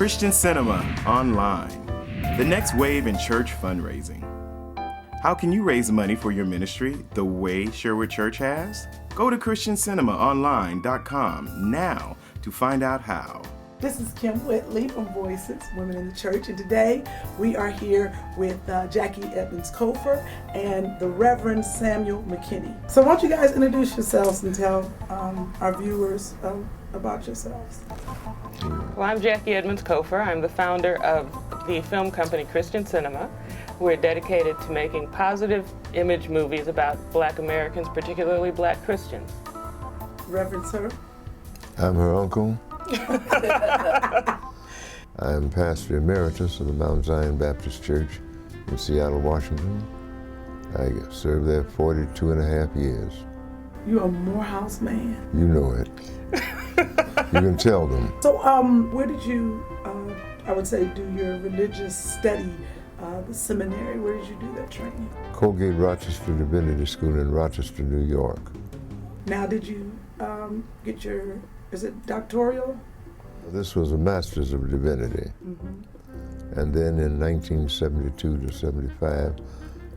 Christian Cinema Online, the next wave in church fundraising. How can you raise money for your ministry the way Sherwood Church has? Go to ChristianCinemaOnline.com now to find out how. This is Kym Whitley from Voices, Women in the Church, and today we are here with Jacque Edmonds Cofer and the Reverend Samuel McKinney. So why don't you guys introduce yourselves and tell our viewers about yourselves. Well, I'm Jacque Edmonds Cofer. I'm the founder of the film company Christian Cinema. We're dedicated to making positive image movies about Black Americans, particularly Black Christians. Reverend Sir? I'm her uncle. I'm pastor emeritus of the Mount Zion Baptist Church in Seattle, Washington. I served there 42 and a half years. You're a Morehouse man. You know it. You can tell them. So where did you, I would say, do your religious study, the seminary? Where did you do that training? Colgate Rochester Divinity School in Rochester, New York. Now, did you get your, is it doctoral? This was a Master's of Divinity. Mm-hmm. And then in 1972 to 75,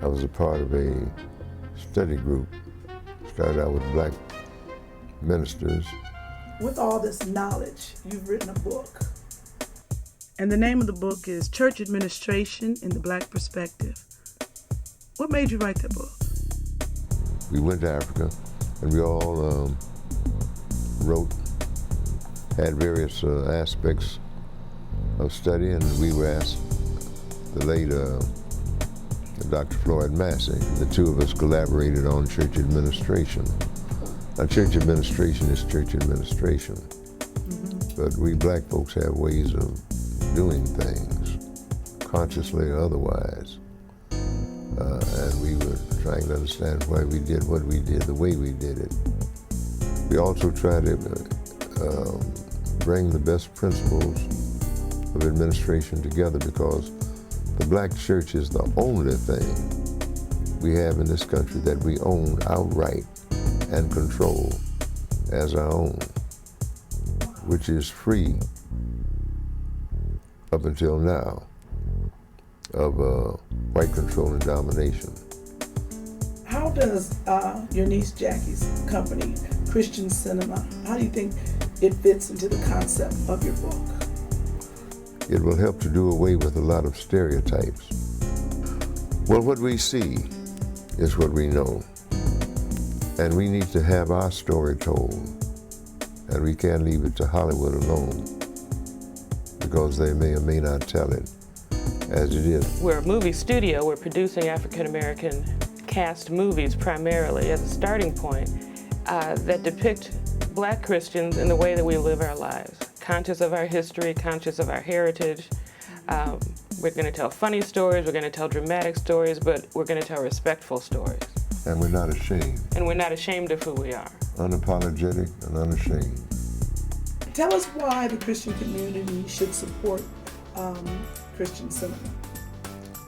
I was a part of a study group. Started out with Black ministers. With all this knowledge, you've written a book. And the name of the book is Church Administration in the Black Perspective. What made you write that book? We went to Africa, and we all had various aspects of study, and we were asked, the late Dr. Floyd Massey, the two of us collaborated on church administration. Now, church administration is church administration, mm-hmm. But we Black folks have ways of doing things, consciously or otherwise. And we were trying to understand why we did what we did, the way we did it. We also try to bring the best principles of administration together, because the Black church is the only thing we have in this country that we own outright and control as our own, which is free up until now of white control and domination. How does your niece Jackie's company, Christian Cinema, how do you think it fits into the concept of your book? It will help to do away with a lot of stereotypes. Well, what we see is what we know. And we need to have our story told. And we can't leave it to Hollywood alone, because they may or may not tell it as it is. We're a movie studio. We're producing African-American cast movies primarily as a starting point that depict Black Christians in the way that we live our lives, conscious of our history, conscious of our heritage. We're going to tell funny stories, we're going to tell dramatic stories, but we're going to tell respectful stories. And we're not ashamed. And we're not ashamed of who we are. Unapologetic and unashamed. Tell us why the Christian community should support Christian cinema.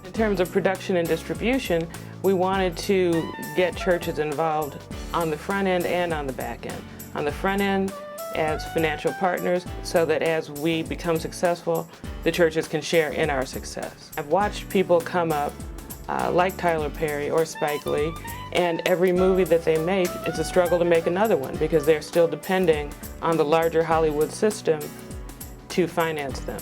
In terms of production and distribution, we wanted to get churches involved on the front end and on the back end. On the front end as financial partners, so that as we become successful, the churches can share in our success. I've watched people come up like Tyler Perry or Spike Lee, and every movie that they make, it's a struggle to make another one, because they're still depending on the larger Hollywood system to finance them.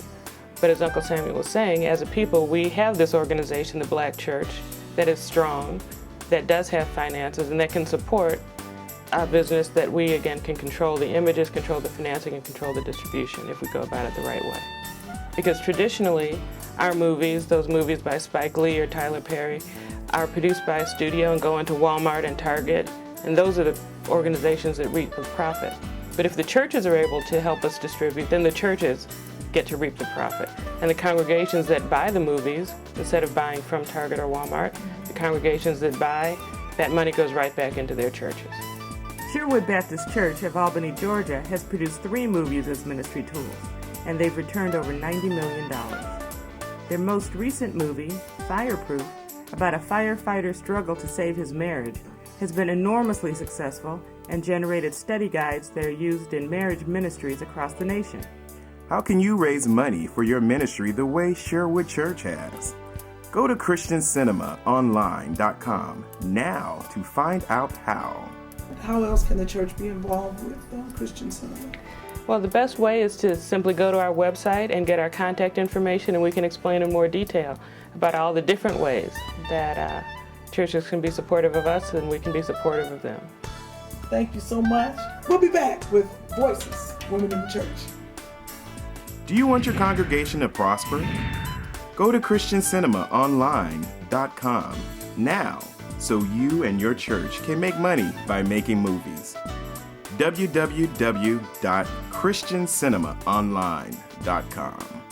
But as Uncle Samuel was saying, as a people, we have this organization, the Black Church, that is strong, that does have finances, and that can support a business that we, again, can control the images, control the financing, and control the distribution if we go about it the right way. Because traditionally, our movies, those movies by Spike Lee or Tyler Perry, are produced by a studio and go into Walmart and Target, and those are the organizations that reap the profit. But if the churches are able to help us distribute, then the churches get to reap the profit. And the congregations that buy the movies, instead of buying from Target or Walmart, the congregations that buy, that money goes right back into their churches. Sherwood Baptist Church of Albany, Georgia has produced 3 movies as ministry tools, and they've returned over $90 million. Their most recent movie, Fireproof, about a firefighter's struggle to save his marriage, has been enormously successful and generated study guides that are used in marriage ministries across the nation. How can you raise money for your ministry the way Sherwood Church has? Go to ChristianCinemaOnline.com now to find out how. How else can the church be involved with Christian Cinema? Well, the best way is to simply go to our website and get our contact information, and we can explain in more detail about all the different ways that churches can be supportive of us and we can be supportive of them. Thank you so much. We'll be back with Voices, Women in the Church. Do you want your congregation to prosper? Go to ChristianCinemaOnline.com now so you and your church can make money by making movies. www.ChristianCinemaOnline.com